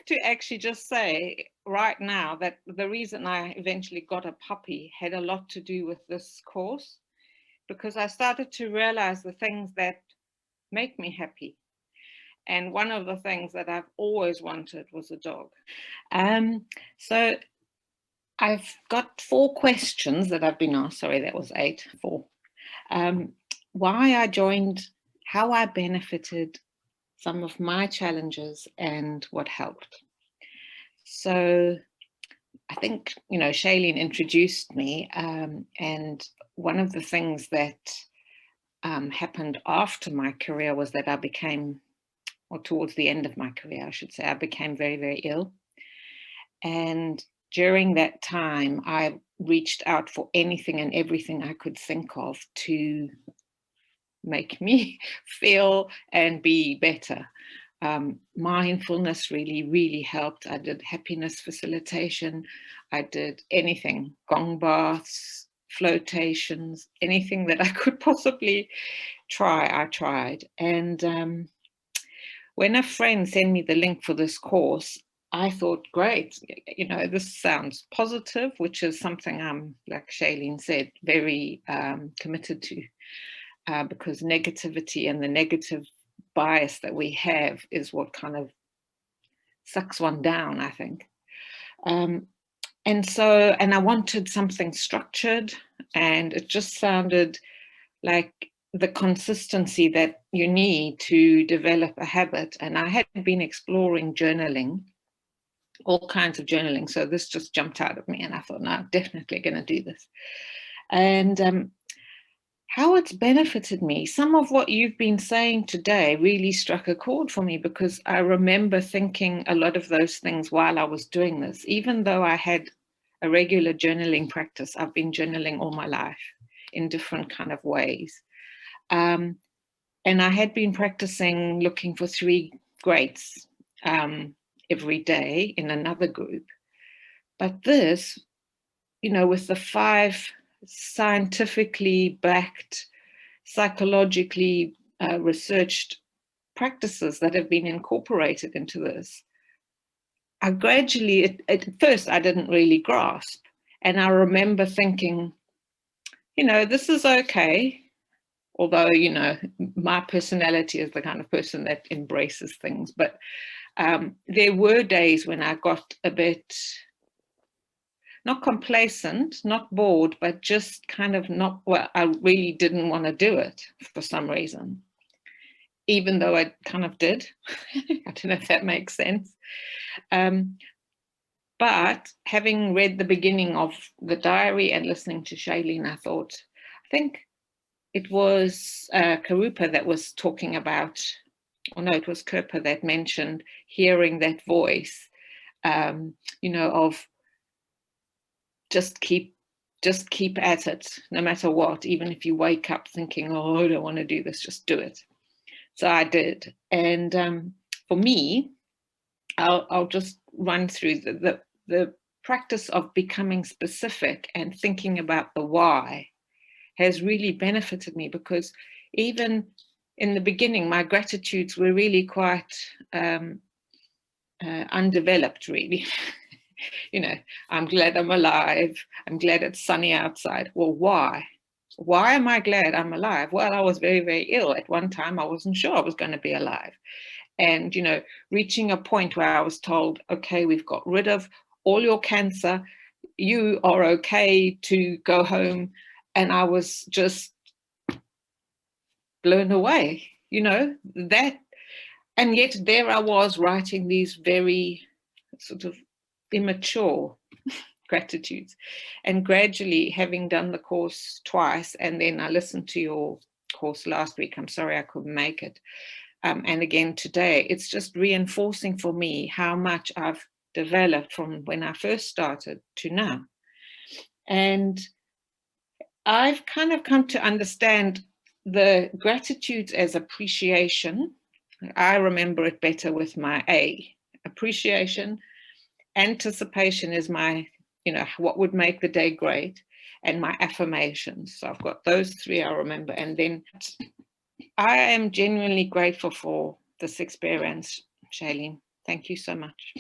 to actually just say right now that the reason I eventually got a puppy had a lot to do with this course, because I started to realize the things that make me happy. And one of the things that I've always wanted was a dog. So I've got 4 questions that I've been asked. Sorry, that was 8, 4. Why I joined, how I benefited, some of my challenges, and what helped. So I think, Shailene introduced me, and one of the things that happened after my career was that I became, or towards the end of my career, I should say, I became very, very ill. And during that time, I reached out for anything and everything I could think of to make me feel and be better. Mindfulness really, really helped. I did happiness facilitation. I did anything, gong baths, flotations, anything that I could possibly try, I tried. And when a friend sent me the link for this course, I thought, great, this sounds positive, which is something I'm, like Shailene said, very committed to. Because negativity and the negative bias that we have is what kind of sucks one down, I think. And I wanted something structured, and it just sounded like the consistency that you need to develop a habit. And I had been exploring journaling, all kinds of journaling. So this just jumped out of me, and I thought, no, I'm definitely going to do this. And how it's benefited me, some of what you've been saying today really struck a chord for me, because I remember thinking a lot of those things while I was doing this. Even though I had a regular journaling practice, I've been journaling all my life in different kind of ways. And I had been practicing looking for 3 greats every day in another group. But this, with the 5 scientifically backed, psychologically researched practices that have been incorporated into this, I gradually, at first I didn't really grasp. And I remember thinking, this is okay. Although, my personality is the kind of person that embraces things. But there were days when I got a bit, not complacent, not bored, but just kind of not, well, I really didn't want to do it for some reason, even though I kind of did. I don't know if that makes sense. But having read the beginning of the diary and listening to Shailene, I think it was Karupa that was talking about, or no, it was Kirpa that mentioned hearing that voice, of just keep at it, no matter what. Even if you wake up thinking, oh, I don't want to do this, just do it. So I did. And for me, I'll just run through the practice of becoming specific and thinking about the why has really benefited me, because even in the beginning, my gratitudes were really quite undeveloped, really. I'm glad I'm alive. I'm glad it's sunny outside. Well, why? Why am I glad I'm alive? Well, I was very, very ill. At one time, I wasn't sure I was going to be alive. And, reaching a point where I was told, okay, we've got rid of all your cancer. You are okay to go home. And I was just blown away, that. And yet there I was writing these very sort of immature gratitudes. And gradually, having done the course twice, and then I listened to your course last week, I'm sorry I couldn't make it, and again today, it's just reinforcing for me how much I've developed from when I first started to now. And I've kind of come to understand the gratitude as appreciation. I remember it better with my A. Appreciation. Anticipation is my, what would make the day great, and my affirmations. So I've got those 3 I remember. And then I am genuinely grateful for this experience, Shailene. Thank you so much.